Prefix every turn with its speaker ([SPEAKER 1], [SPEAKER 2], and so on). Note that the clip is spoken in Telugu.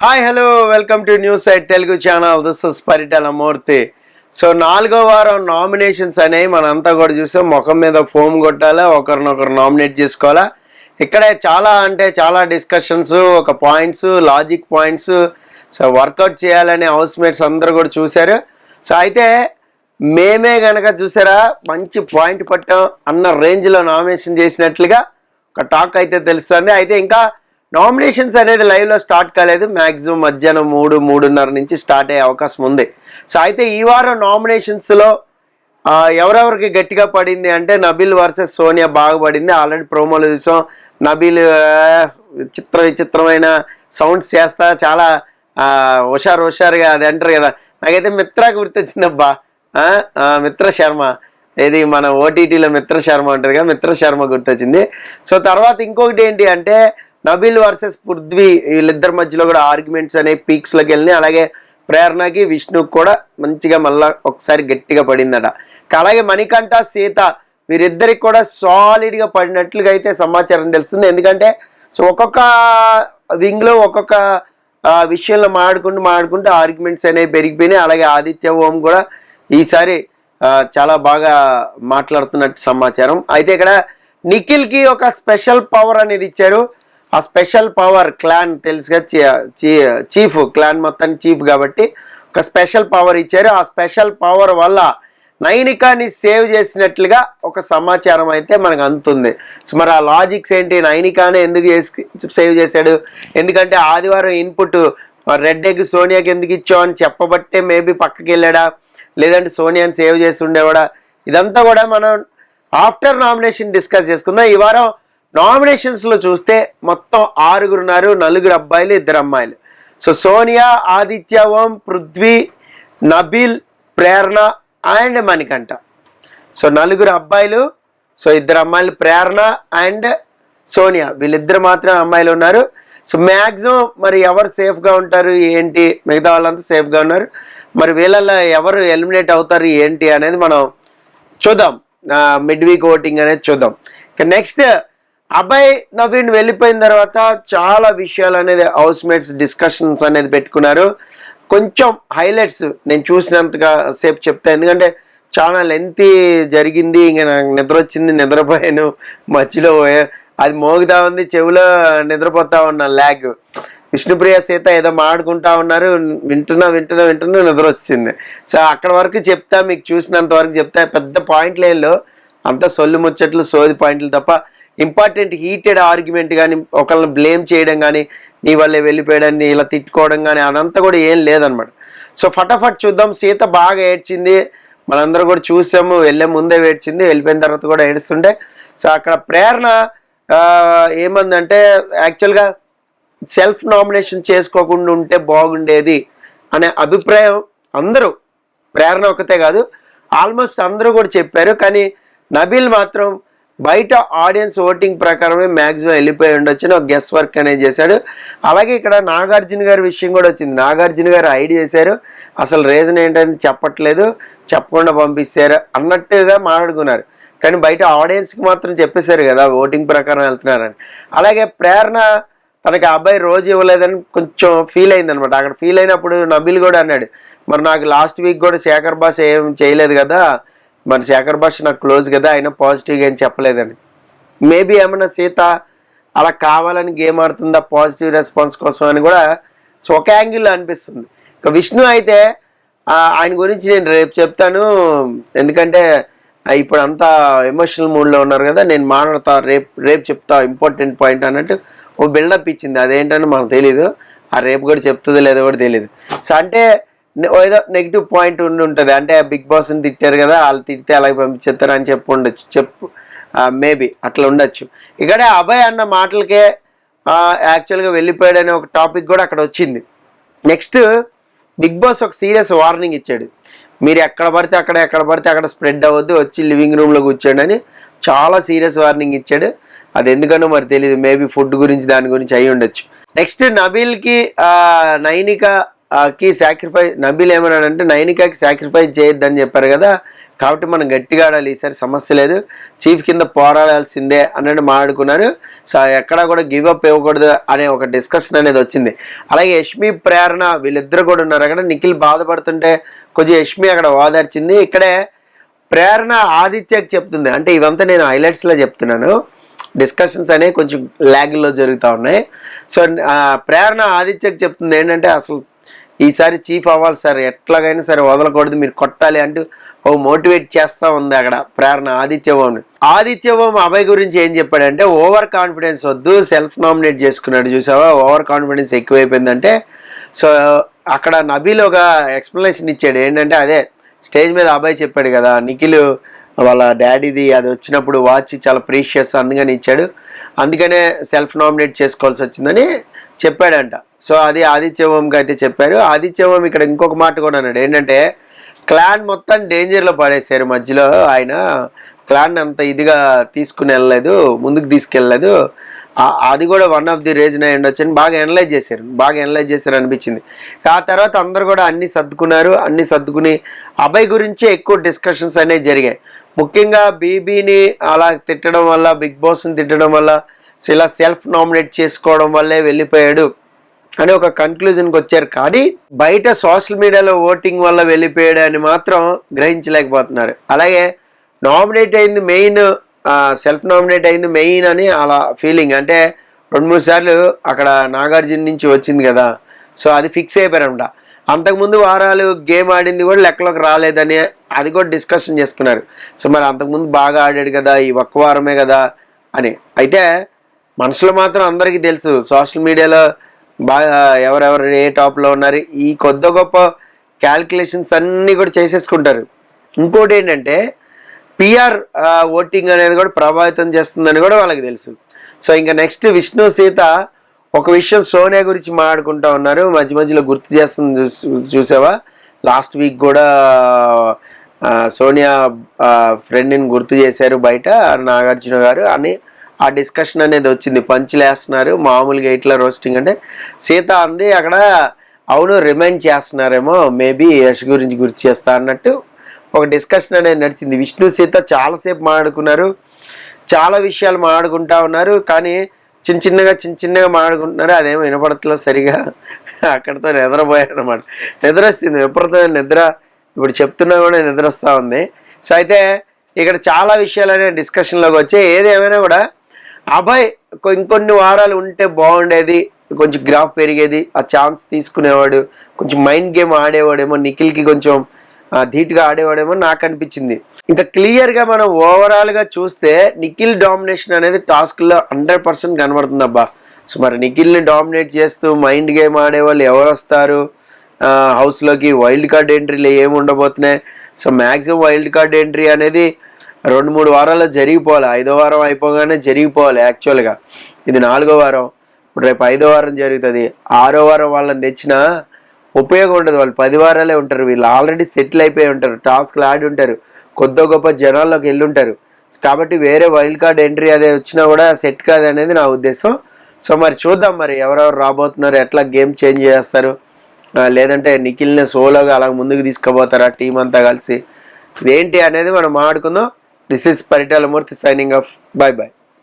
[SPEAKER 1] Hi hello welcome to news site Telugu channel. This is Paritala Murthy. So 4వ వారం నామినేషన్స్ అనేవి మనంతా కూడా చూసాం. ముఖం మీద ఫోమ్ కొట్టాలా, ఒకరినొకరు నామినేట్ చేసుకోవాలా. ఇక్కడే చాలా డిస్కషన్స్, ఒక points, logic points, so workout చేయాలనే హౌస్ మేట్స్ అందరూ కూడా చూశారు. సో అయితే మేమే గనక చూసారా మంచి పాయింట్ పట్టాం అన్న రేంజ్లో నామినేషన్ చేసినట్లుగా ఒక టాక్ అయితే తెలుస్తుంది. అయితే ఇంకా నామినేషన్స్ అనేది లైవ్లో స్టార్ట్ కాలేదు. మ్యాక్సిమం మధ్యాహ్నం 3-3:30 నుంచి స్టార్ట్ అయ్యే అవకాశం ఉంది. సో అయితే ఈ వారం నామినేషన్స్లో ఎవరెవరికి గట్టిగా పడింది అంటే నబీల్ వర్సెస్ సోనియా బాగా పడింది. ఆల్రెడీ ప్రోమోలు చూసాం. నబీల్ విచిత్రమైన సౌండ్స్ చేస్తా చాలా హుషారుగా అది అంటారు కదా. నాకైతే మిత్రా గుర్తొచ్చిందబ్బా. మిత్ర శర్మ, ఇది మన ఓటీటీలో మిత్ర శర్మ ఉంటుంది కదా, మిత్ర శర్మ గుర్తొచ్చింది. సో తర్వాత ఇంకొకటి ఏంటి అంటే నబీల్ వర్సెస్ పృథ్వీ, వీళ్ళిద్దరి మధ్యలో కూడా ఆర్గ్యుమెంట్స్ అనేవి పీక్స్లోకి వెళ్ళినాయి. అలాగే ప్రేరణకి విష్ణుకి కూడా మంచిగా మళ్ళీ ఒకసారి గట్టిగా పడిందట. అలాగే మణికంఠ సీత వీరిద్దరికి కూడా సాలిడ్గా పడినట్లుగా అయితే సమాచారం తెలుస్తుంది. ఎందుకంటే సో ఒక్కొక్క వింగ్లో ఒక్కొక్క విషయంలో మాడుకుంటూ ఆర్గ్యుమెంట్స్ అనేవి పెరిగిపోయినాయి. అలాగే ఆదిత్య ఓం కూడా ఈసారి చాలా బాగా మాట్లాడుతున్నట్టు సమాచారం. అయితే ఇక్కడ నిఖిల్కి ఒక స్పెషల్ పవర్ అనేది ఇచ్చారు. ఆ స్పెషల్ పవర్ క్లాన్ తెలుసుగా, చీఫ్ క్లాన్ మొత్తానికి చీఫ్ కాబట్టి ఒక స్పెషల్ పవర్ ఇచ్చారు. ఆ స్పెషల్ పవర్ వల్ల నైనికాని సేవ్ చేసినట్లుగా ఒక సమాచారం అయితే మనకు అందుతుంది. సో మరి ఆ లాజిక్స్ ఏంటి, నైనికానే ఎందుకు సేవ్ చేశాడు, ఎందుకంటే ఆదివారం ఇన్పుట్ రెడ్ ఎగ్ సోనియాకి ఎందుకు ఇచ్చావు అని చెప్పబట్టే మేబీ పక్కకి వెళ్ళాడా, లేదంటే సోనియాని సేవ్ చేసి ఉండేవాడా, ఇదంతా కూడా మనం ఆఫ్టర్ నామినేషన్ డిస్కస్ చేసుకుందాం. ఈ వారం నామినేషన్స్లో చూస్తే మొత్తం 6 ఉన్నారు, 4 అబ్బాయిలు 2 అమ్మాయిలు. So Sonia, Aditya Om, Prithvi, Nabeel, Prerana and Manikanta. So 4 అబ్బాయిలు, సో 2 అమ్మాయిలు ప్రేరణ అండ్ సోనియా, వీళ్ళిద్దరు మాత్రమే అమ్మాయిలు ఉన్నారు. సో మ్యాక్సిమం మరి ఎవరు సేఫ్గా ఉంటారు ఏంటి, మిగతా వాళ్ళంతా సేఫ్గా ఉన్నారు. మరి వీళ్ళల్లో ఎవరు ఎలిమినేట్ అవుతారు ఏంటి అనేది మనం చూద్దాం. మిడ్ వీక్ ఓటింగ్ అనేది చూద్దాం. ఇక నెక్స్ట్ అభయ్ నవీన్ వెళ్ళిపోయిన తర్వాత చాలా విషయాలు అనేది హౌస్ మేట్స్ డిస్కషన్స్ అనేది పెట్టుకున్నారు. కొంచెం హైలైట్స్ నేను చూసినంతగా సేపు చెప్తా, ఎందుకంటే చాలా లెంతీ జరిగింది. ఇంకా నాకు నిద్ర వచ్చింది, నిద్రపోయాను. మధ్యలో అది మోగుతా ఉంది, చెవిలో నిద్రపోతా ఉన్నా. ల్యాగ్. విష్ణుప్రియ సీత ఏదో మాడుకుంటా ఉన్నారు, వింటున్నా నిద్ర వచ్చింది. సో అక్కడ వరకు చెప్తా, మీకు చూసినంత వరకు చెప్తా. పెద్ద పాయింట్ లేన్లో అంతా సొల్లు ముచ్చట్లు, సోది పాయింట్లు తప్ప ఇంపార్టెంట్ హీటెడ్ ఆర్గ్యుమెంట్ కానీ, ఒకళ్ళని బ్లేమ్ చేయడం కానీ, నీ వల్లే వెళ్ళిపోయాడని ఇలా తిట్టుకోవడం కానీ అదంతా కూడా ఏం లేదనమాట. సో ఫటాఫట్ చూద్దాం. సీత బాగా ఏడ్చింది, మనందరం కూడా చూసాము. వెళ్ళే ముందే ఏడ్చింది, వెళ్ళిపోయిన తర్వాత కూడా ఏడుస్తుండే. సో అక్కడ ప్రేరణ ఏమందంటే యాక్చువల్గా సెల్ఫ్ నామినేషన్ చేసుకోకుండా ఉంటే బాగుండేది అనే అభిప్రాయం అందరూ, ప్రేరణ ఒకతే కాదు ఆల్మోస్ట్ అందరూ కూడా చెప్పారు. కానీ నబీల్ మాత్రం బయట ఆడియన్స్ ఓటింగ్ ప్రకారమే మ్యాక్సిమం వెళ్ళిపోయి ఉండొచ్చు ఒక గెస్ వర్క్ అనేది చేశాడు. అలాగే ఇక్కడ నాగార్జున గారి విషయం కూడా వచ్చింది. నాగార్జున గారు హైడ్ చేశారు, అసలు రీజన్ ఏంటని చెప్పట్లేదు, చెప్పకుండా పంపిస్తారు అన్నట్టుగా మాట్లాడుకున్నారు. కానీ బయట ఆడియన్స్కి మాత్రం చెప్పేశారు కదా ఓటింగ్ ప్రకారం వెళ్తున్నారని. అలాగే ప్రేరణ తనకి అబ్బాయి రోజు ఇవ్వలేదని కొంచెం ఫీల్ అయిందనమాట. అక్కడ ఫీల్ అయినప్పుడు నబీల్ కూడా అన్నాడు, మరి నాకు లాస్ట్ వీక్ కూడా శేఖర్ బాస్ ఏం చేయలేదు కదా, మరి శేఖర్ భాష నాకు క్లోజ్ కదా, అయినా పాజిటివ్గా ఏం చెప్పలేదని. మేబీ ఏమన్నా సీత అలా కావాలని గేమ్ ఆడుతుందా పాజిటివ్ రెస్పాన్స్ కోసం అని కూడా సో ఒక యాంగిల్లో అనిపిస్తుంది. ఇక విష్ణు అయితే ఆయన గురించి నేను రేపు చెప్తాను, ఎందుకంటే ఇప్పుడు అంతా ఎమోషనల్ మూడ్లో ఉన్నారు కదా, నేను మాట్లాడతా రేపు చెప్తా ఇంపార్టెంట్ పాయింట్ అన్నట్టు ఓ బిల్డప్ ఇచ్చింది. అదేంటని మనకు తెలీదు, ఆ రేపు కూడా చెప్తుందో లేదో కూడా తెలీదు. సో అంటే ఏదో నెగిటివ్ పాయింట్ ఉంటుంది, అంటే బిగ్ బాస్ని తిట్టారు కదా, వాళ్ళు తిడితే అలాగే పంపించేస్తారు అని చెప్పు మేబీ అట్లా ఉండొచ్చు. ఇక్కడే అభయ్ అన్న మాటలకే యాక్చువల్గా వెళ్ళిపోయాడనే ఒక టాపిక్ కూడా అక్కడ వచ్చింది. నెక్స్ట్ బిగ్ బాస్ ఒక సీరియస్ వార్నింగ్ ఇచ్చాడు, మీరు ఎక్కడ పడితే అక్కడ స్ప్రెడ్ అవ్వద్దు, వచ్చి లివింగ్ రూమ్లో కూర్చోండి అని చాలా సీరియస్ వార్నింగ్ ఇచ్చాడు. అది ఎందుకనో మరి తెలియదు, మేబీ ఫుడ్ గురించి దాని గురించి అయి ఉండొచ్చు. నెక్స్ట్ నబీల్కి నైనిక కి సాక్రిఫైస్, నబీల్ ఏమన్నాడంటే నైనికాకి సాక్రిఫైస్ చేయొద్దని చెప్పారు కదా, కాబట్టి మనం గట్టిగా ఆడాలి, ఈసారి సమస్య లేదు, చీఫ్ కింద పోరాడాల్సిందే అన్నట్టు మాట్లాడుకున్నారు. సో ఎక్కడా కూడా గివ్ అప్ ఇవ్వకూడదు అనే ఒక డిస్కషన్ అనేది వచ్చింది. అలాగే యష్మి ప్రేరణ వీళ్ళిద్దరు కూడా ఉన్నారు అక్కడ. నిఖిల్ బాధపడుతుంటే కొంచెం యష్మి అక్కడ ఓదార్చింది. ఇక్కడే ప్రేరణ ఆదిత్యకి చెప్తుంది, అంటే ఇవంతా నేను హైలైట్స్లో చెప్తున్నాను, డిస్కషన్స్ అనేవి కొంచెం ల్యాగ్లో జరుగుతూ ఉన్నాయి. సో ప్రేరణ ఆదిత్యకి చెప్తుంది ఏంటంటే, అసలు ఈసారి చీఫ్ అవ్వాలి సార్, ఎట్లాగైనా సరే వదలకూడదు, మీరు కొట్టాలి అంటూ ఓ మోటివేట్ చేస్తూ ఉంది అక్కడ ప్రేరణ ఆదిత్యవంని. ఆదిత్యవం అభయ్ గురించి ఏం చెప్పాడంటే, ఓవర్ కాన్ఫిడెన్స్ వద్దు, సెల్ఫ్ నామినేట్ చేసుకున్నాడు చూసావా, ఓవర్ కాన్ఫిడెన్స్ ఎక్కువైపోయిందంటే. సో అక్కడ నబీల్ ఒక ఎక్స్ప్లెనేషన్ ఇచ్చాడు ఏంటంటే, అదే స్టేజ్ మీద అభయ్ చెప్పాడు కదా, నిఖిల్ వాళ్ళ డాడీది అది వచ్చినప్పుడు వాచ్ చాలా ప్రీషియస్ అందుకని ఇచ్చాడు, అందుకనే సెల్ఫ్ నామినేట్ చేసుకోవాల్సి వచ్చిందని చెప్పాడంట. సో అది ఆదిత్యవంకి అయితే చెప్పారు. ఆదిత్యవం ఇక్కడ ఇంకొక మాట కూడా అన్నాడు ఏంటంటే, క్లాన్ మొత్తం డేంజర్లో పడేశారు మధ్యలో, ఆయన క్లాన్ అంత ఇదిగా తీసుకుని వెళ్ళలేదు, ముందుకు తీసుకెళ్ళలేదు, అది కూడా వన్ ఆఫ్ ది రీజన్ అయి ఉండొచ్చు అని బాగా అనలైజ్ చేశారు అనిపించింది. ఆ తర్వాత అందరు కూడా అన్ని సర్దుకుని అభయ్ గురించే ఎక్కువ డిస్కషన్స్ అనేవి జరిగాయి. ముఖ్యంగా బీబీని అలా తిట్టడం వల్ల, బిగ్ బాస్ని తిట్టడం వల్ల, ఇలా సెల్ఫ్ నామినేట్ చేసుకోవడం వల్లే వెళ్ళిపోయాడు అని ఒక కన్క్లూజన్కి వచ్చారు. కానీ బయట సోషల్ మీడియాలో ఓటింగ్ వల్ల వెళ్ళిపోయాడు అని మాత్రం గ్రహించలేకపోతున్నారు. అలాగే నామినేట్ అయింది మెయిన్, సెల్ఫ్ నామినేట్ అయింది మెయిన్ అని అలా ఫీలింగ్, అంటే 2-3 సార్లు అక్కడ నాగార్జున నుంచి వచ్చింది కదా, సో అది ఫిక్స్ అయిపోయారంట. అంతకుముందు వారాలు గేమ్ ఆడింది కూడా లెక్కలోకి రాలేదని అది కూడా డిస్కషన్ చేసుకున్నారు. సో మరి అంతకుముందు బాగా ఆడాడు కదా, ఈ ఒక్క వారమే కదా అని. అయితే మనసులో మాత్రం అందరికీ తెలుసు, సోషల్ మీడియాలో బాగా ఎవరెవరు ఏ టాప్లో ఉన్నారు, ఈ కొద్ది గొప్ప క్యాల్కులేషన్స్ అన్నీ కూడా చేసేసుకుంటారు. ఇంకోటి ఏంటంటే పిఆర్ ఓటింగ్ అనేది కూడా ప్రభావితం చేస్తుందని కూడా వాళ్ళకి తెలుసు. సో ఇంకా నెక్స్ట్ విష్ణు సీత ఒక విషయం సోనియా గురించి మాట్లాడుకుంటూ ఉన్నారు, మధ్యలో గుర్తు చేస్తుంది చూసావా, లాస్ట్ వీక్ కూడా సోనియా ఫ్రెండ్ని గుర్తు చేశారు బయట నాగార్జున గారు అని ఆ డిస్కషన్ అనేది వచ్చింది. పంచులు వేస్తున్నారు మామూలుగా ఇట్లా రోస్టింగ్ అంటే, సీత అంది అక్కడ అవును రిమైండ్ చేస్తున్నారేమో, మేబీ యష్ గురించి గుర్తు చేస్తా అన్నట్టు ఒక డిస్కషన్ అనేది నడిచింది. విష్ణు సీత చాలాసేపు మాట్లాడుకున్నారు, చాలా విషయాలు మాట్లాడుకుంటా ఉన్నారు, కానీ చిన్నగా మాట్లాడుకుంటున్నారు, అదేమో వినపడతలో సరిగా. అక్కడితో నిద్రపోయారు అనమాట, నిద్ర వస్తుంది విపరీతమైన నిద్ర, ఇప్పుడు చెప్తున్నా కూడా నిద్ర వస్తూ ఉంది. సో అయితే ఇక్కడ చాలా విషయాలు అనేవి డిస్కషన్లోకి వచ్చాయి. ఏదేమైనా కూడా అభయ్ ఇంకొన్ని వారాలు ఉంటే బాగుండేది, కొంచెం గ్రాఫ్ పెరిగేది, ఆ ఛాన్స్ తీసుకునేవాడు, కొంచెం మైండ్ గేమ్ ఆడేవాడేమో, నిఖిల్కి కొంచెం ధీటుగా ఆడేవాడేమో నాకు అనిపించింది. ఇంకా క్లియర్గా మనం ఓవరాల్గా చూస్తే నిఖిల్ డామినేషన్ అనేది టాస్క్లో 100% కనబడుతుంది అబ్బా. సో మరి నిఖిల్ని డామినేట్ చేస్తూ మైండ్ గేమ్ ఆడేవాళ్ళు ఎవరు వస్తారు హౌస్లోకి, వైల్డ్ కార్డ్ ఎంట్రీలు ఏమి ఉండబోతున్నాయి. So maximum wild card entry అనేది 2-3 వారాల్లో జరిగిపోవాలి, 5వ వారం అయిపోగానే జరిగిపోవాలి. యాక్చువల్గా ఇది 4వ వారం, ఇప్పుడు రేపు 5వ వారం జరుగుతుంది. 6వ వారం వాళ్ళని తెచ్చినా ఉపయోగం ఉండదు, వాళ్ళు 10 వారాలే ఉంటారు, వీళ్ళు ఆల్రెడీ సెటిల్ అయిపోయి ఉంటారు, టాస్క్లు ఆడి ఉంటారు, కొద్ది గొప్ప జనాల్లోకి వెళ్ళి ఉంటారు. కాబట్టి వేరే వైల్డ్ కార్డ్ ఎంట్రీ అదే వచ్చినా కూడా సెట్ కాదు అనేది నా ఉద్దేశం. సో మరి చూద్దాం మరి ఎవరెవరు రాబోతున్నారు, ఎట్లా గేమ్ చేంజ్ చేస్తారు, లేదంటే నిఖిల్ని సోలోగా అలా ముందుకు తీసుకుపోతారా టీం అంతా కలిసి, ఇదేంటి అనేది మనం మాట్లాడుకుందాం. This is Paritala Murthy signing off, by by.